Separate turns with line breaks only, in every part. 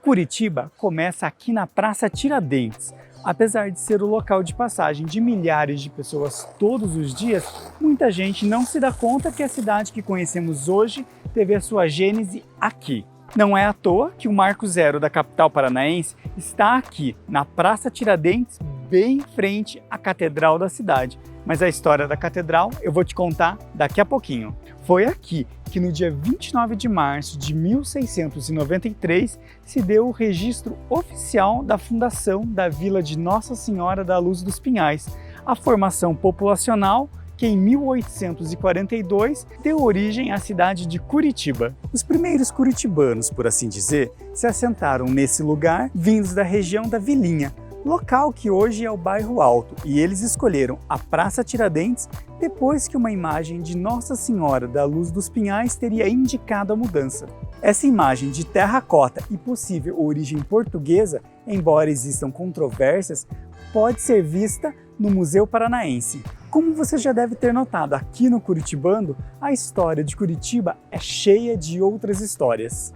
Curitiba começa aqui na Praça Tiradentes. Apesar de ser o local de passagem de milhares de pessoas todos os dias, muita gente não se dá conta que a cidade que conhecemos hoje teve a sua gênese aqui. Não é à toa que o Marco Zero da capital paranaense está aqui, na Praça Tiradentes, bem em frente à Catedral da cidade. Mas a história da Catedral eu vou te contar daqui a pouquinho. Foi aqui que no dia 29 de março de 1693 se deu o registro oficial da fundação da Vila de Nossa Senhora da Luz dos Pinhais, a formação populacional que em 1842 deu origem à cidade de Curitiba. Os primeiros curitibanos, por assim dizer, se assentaram nesse lugar vindos da região da Vilinha, local que hoje é o Bairro Alto, e eles escolheram a Praça Tiradentes depois que uma imagem de Nossa Senhora da Luz dos Pinhais teria indicado a mudança. Essa imagem de terracota e possível origem portuguesa, embora existam controvérsias, pode ser vista no Museu Paranaense. Como você já deve ter notado aqui no Curitibando, a história de Curitiba é cheia de outras histórias.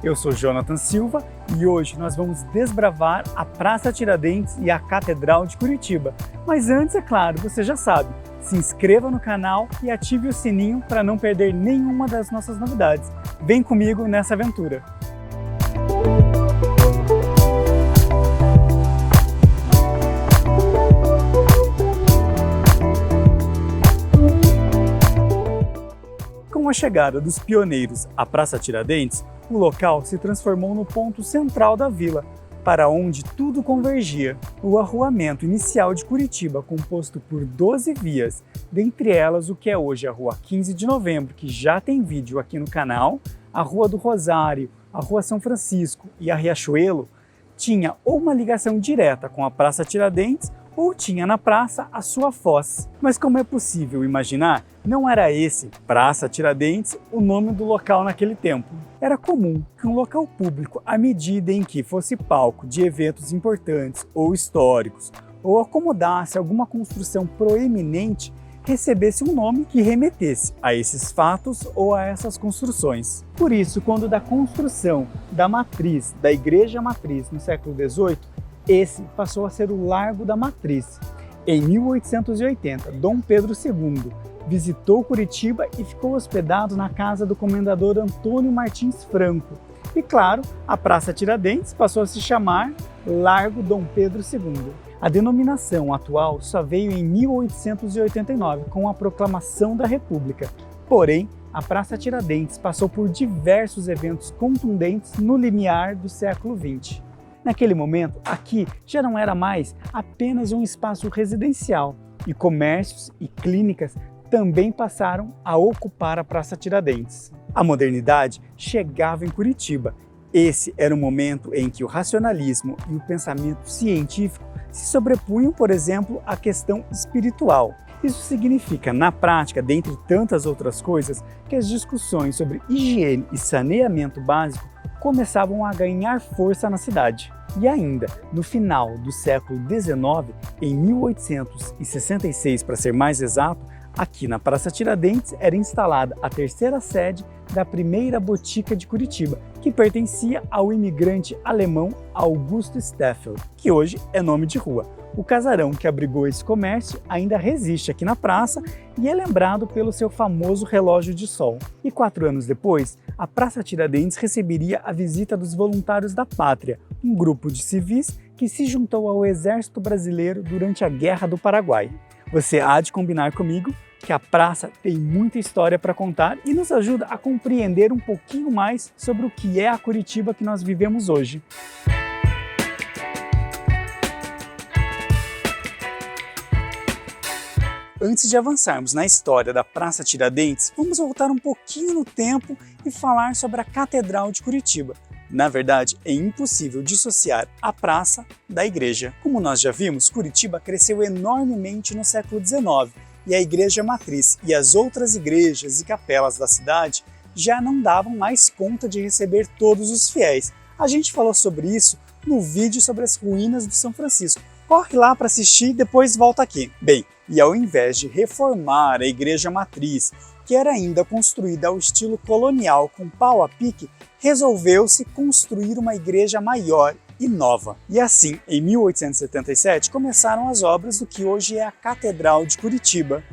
Eu sou Jonathan Silva e hoje nós vamos desbravar a Praça Tiradentes e a Catedral de Curitiba. Mas antes, é claro, você já sabe, se inscreva no canal e ative o sininho para não perder nenhuma das nossas novidades. Vem comigo nessa aventura! Com a chegada dos pioneiros à Praça Tiradentes, o local se transformou no ponto central da vila, para onde tudo convergia. O arruamento inicial de Curitiba, composto por 12 vias, dentre elas o que é hoje a Rua 15 de Novembro, que já tem vídeo aqui no canal, a Rua do Rosário, a Rua São Francisco e a Riachuelo, tinha ou uma ligação direta com a Praça Tiradentes ou tinha na praça a sua foz. Mas como é possível imaginar, não era esse, Praça Tiradentes, o nome do local naquele tempo. Era comum que um local público, à medida em que fosse palco de eventos importantes ou históricos, ou acomodasse alguma construção proeminente, recebesse um nome que remetesse a esses fatos ou a essas construções. Por isso, quando da construção da matriz, da Igreja Matriz no século XVIII, esse passou a ser o Largo da Matriz. Em 1880, Dom Pedro II visitou Curitiba e ficou hospedado na casa do comendador Antônio Martins Franco. E claro, a Praça Tiradentes passou a se chamar Largo Dom Pedro II. A denominação atual só veio em 1889, com a proclamação da República. Porém, a Praça Tiradentes passou por diversos eventos contundentes no limiar do século XX. Naquele momento, aqui já não era mais apenas um espaço residencial, e comércios e clínicas também passaram a ocupar a Praça Tiradentes. A modernidade chegava em Curitiba. Esse era o momento em que o racionalismo e o pensamento científico se sobrepunham, por exemplo, à questão espiritual. Isso significa, na prática, dentre tantas outras coisas, que as discussões sobre higiene e saneamento básico começavam a ganhar força na cidade. E ainda, no final do século XIX, em 1866 para ser mais exato, aqui na Praça Tiradentes era instalada a terceira sede da primeira botica de Curitiba, que pertencia ao imigrante alemão Augusto Steffel, que hoje é nome de rua. O casarão que abrigou esse comércio ainda resiste aqui na praça e é lembrado pelo seu famoso relógio de sol. E 4 anos depois, a Praça Tiradentes receberia a visita dos Voluntários da Pátria, um grupo de civis que se juntou ao Exército Brasileiro durante a Guerra do Paraguai. Você há de combinar comigo que a praça tem muita história para contar e nos ajuda a compreender um pouquinho mais sobre o que é a Curitiba que nós vivemos hoje. Antes de avançarmos na história da Praça Tiradentes, vamos voltar um pouquinho no tempo e falar sobre a Catedral de Curitiba. Na verdade, é impossível dissociar a praça da igreja. Como nós já vimos, Curitiba cresceu enormemente no século XIX e a Igreja Matriz e as outras igrejas e capelas da cidade já não davam mais conta de receber todos os fiéis. A gente falou sobre isso no vídeo sobre as ruínas do São Francisco. corre lá para assistir e depois volta aqui. Bem, e ao invés de reformar a igreja matriz, que era ainda construída ao estilo colonial com pau a pique, resolveu-se construir uma igreja maior e nova. E assim, em 1877, começaram as obras do que hoje é a Catedral de Curitiba.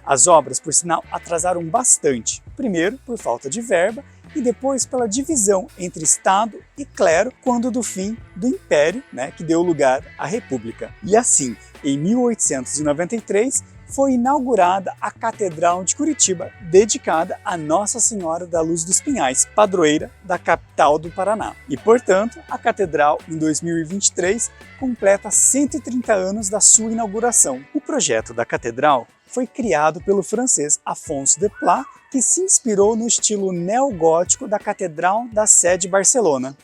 As obras, por sinal, atrasaram bastante, primeiro por falta de verba e depois pela divisão entre Estado e clero quando do fim do Império, que deu lugar à República. E assim, em 1893, foi inaugurada a Catedral de Curitiba, dedicada a Nossa Senhora da Luz dos Pinhais, padroeira da capital do Paraná. E, portanto, a Catedral, em 2023, completa 130 anos da sua inauguração. O projeto da Catedral foi criado pelo francês Afonso de Pla, que se inspirou no estilo neogótico da Catedral da Sé de Barcelona.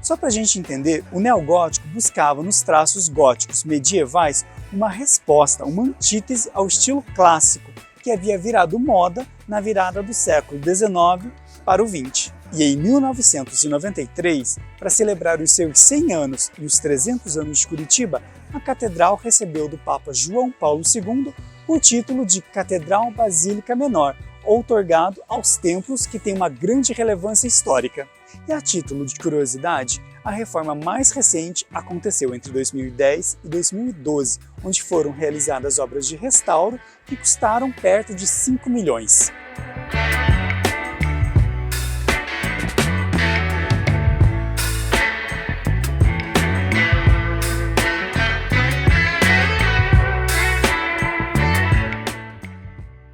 Só para a gente entender, o neogótico buscava nos traços góticos medievais uma resposta, uma antítese ao estilo clássico, que havia virado moda na virada do século XIX para o XX. E em 1993, para celebrar os seus 100 anos e os 300 anos de Curitiba, a catedral recebeu do Papa João Paulo II o título de Catedral Basílica Menor, outorgado aos templos que têm uma grande relevância histórica. E a título de curiosidade, a reforma mais recente aconteceu entre 2010 e 2012, onde foram realizadas obras de restauro que custaram perto de 5 milhões.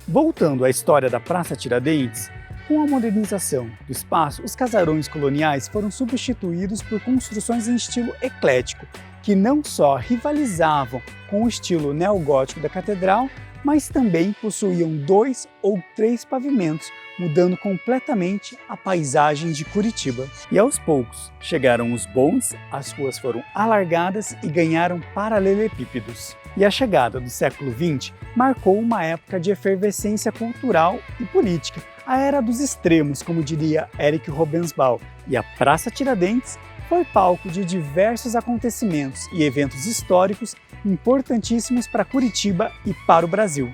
Voltando à história da Praça Tiradentes, com a modernização do espaço, os casarões coloniais foram substituídos por construções em estilo eclético, que não só rivalizavam com o estilo neogótico da catedral, mas também possuíam 2 ou 3 pavimentos, mudando completamente a paisagem de Curitiba. E aos poucos chegaram os bondes, as ruas foram alargadas e ganharam paralelepípedos. E a chegada do século XX marcou uma época de efervescência cultural e política, a era dos extremos, como diria Eric Robensbau, e a Praça Tiradentes foi palco de diversos acontecimentos e eventos históricos importantíssimos para Curitiba e para o Brasil.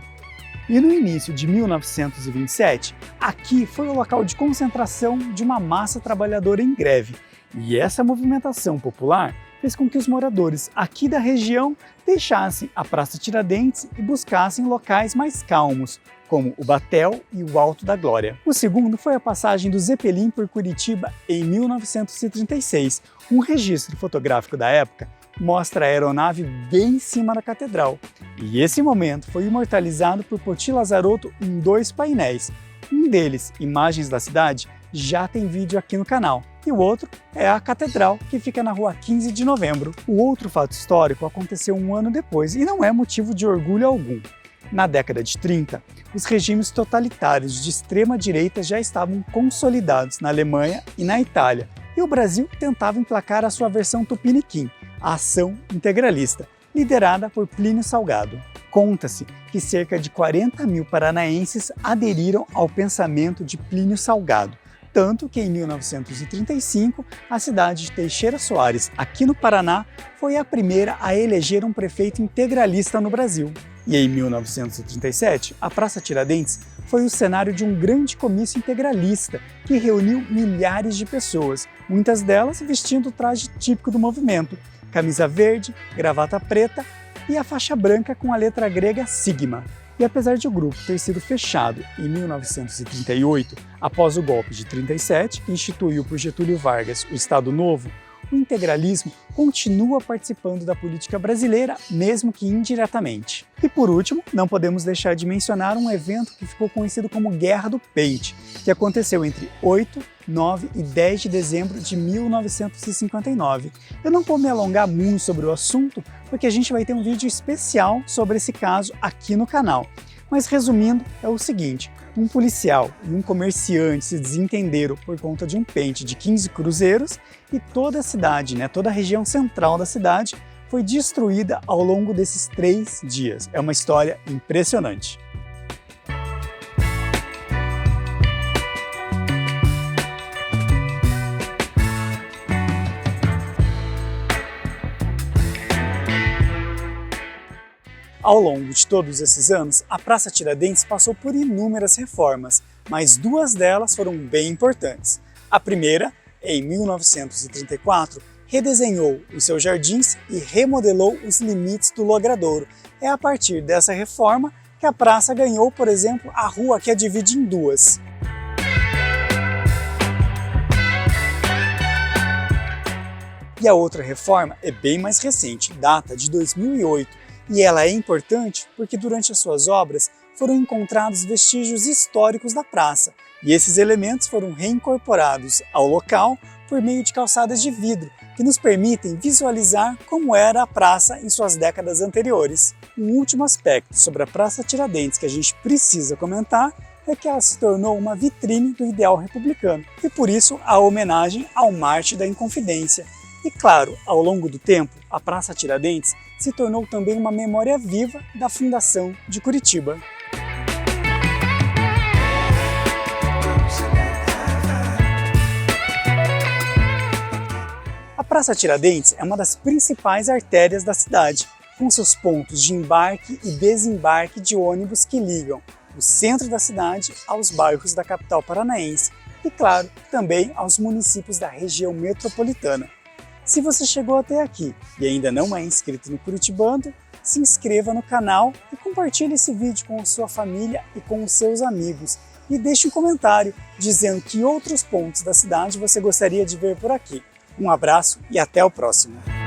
E no início de 1927, aqui foi o local de concentração de uma massa trabalhadora em greve, e essa movimentação popular fez com que os moradores aqui da região deixassem a Praça Tiradentes e buscassem locais mais calmos, como o Batel e o Alto da Glória. O segundo foi a passagem do Zeppelin por Curitiba em 1936. Um registro fotográfico da época mostra a aeronave bem em cima da catedral. E esse momento foi imortalizado por Poti Lazarotto em 2 painéis. Um deles, Imagens da Cidade, já tem vídeo aqui no canal. E o outro é a Catedral, que fica na rua 15 de novembro. O outro fato histórico aconteceu um ano depois e não é motivo de orgulho algum. Na década de 30, os regimes totalitários de extrema-direita já estavam consolidados na Alemanha e na Itália, e o Brasil tentava emplacar a sua versão tupiniquim, a Ação Integralista, liderada por Plínio Salgado. Conta-se que cerca de 40 mil paranaenses aderiram ao pensamento de Plínio Salgado, tanto que em 1935 a cidade de Teixeira Soares, aqui no Paraná, foi a primeira a eleger um prefeito integralista no Brasil. E em 1937, a Praça Tiradentes foi o cenário de um grande comício integralista que reuniu milhares de pessoas, muitas delas vestindo o traje típico do movimento, camisa verde, gravata preta e a faixa branca com a letra grega Sigma. E apesar de o grupo ter sido fechado em 1938, após o golpe de 37, que instituiu por Getúlio Vargas o Estado Novo, o integralismo continua participando da política brasileira, mesmo que indiretamente. E por último, não podemos deixar de mencionar um evento que ficou conhecido como Guerra do Peixe, que aconteceu entre 8, 9 e 10 de dezembro de 1959. Eu não vou me alongar muito sobre o assunto, porque a gente vai ter um vídeo especial sobre esse caso aqui no canal. Mas resumindo, é o seguinte: um policial e um comerciante se desentenderam por conta de um pente de 15 cruzeiros e toda a cidade, toda a região central da cidade foi destruída ao longo desses 3 dias. É uma história impressionante. Ao longo de todos esses anos, a Praça Tiradentes passou por inúmeras reformas, mas duas delas foram bem importantes. A primeira, em 1934, redesenhou os seus jardins e remodelou os limites do logradouro. É a partir dessa reforma que a praça ganhou, por exemplo, a rua que a divide em duas. E a outra reforma é bem mais recente, data de 2008, e ela é importante porque durante as suas obras foram encontrados vestígios históricos da praça, e esses elementos foram reincorporados ao local por meio de calçadas de vidro, que nos permitem visualizar como era a praça em suas décadas anteriores. Um último aspecto sobre a Praça Tiradentes que a gente precisa comentar é que ela se tornou uma vitrine do ideal republicano, e por isso a homenagem ao Mártir da Inconfidência. E claro, ao longo do tempo, a Praça Tiradentes se tornou também uma memória viva da fundação de Curitiba. A Praça Tiradentes é uma das principais artérias da cidade, com seus pontos de embarque e desembarque de ônibus que ligam o centro da cidade aos bairros da capital paranaense e, claro, também aos municípios da região metropolitana. Se você chegou até aqui e ainda não é inscrito no Curitibando, se inscreva no canal e compartilhe esse vídeo com a sua família e com os seus amigos. E deixe um comentário dizendo que outros pontos da cidade você gostaria de ver por aqui. Um abraço e até o próximo!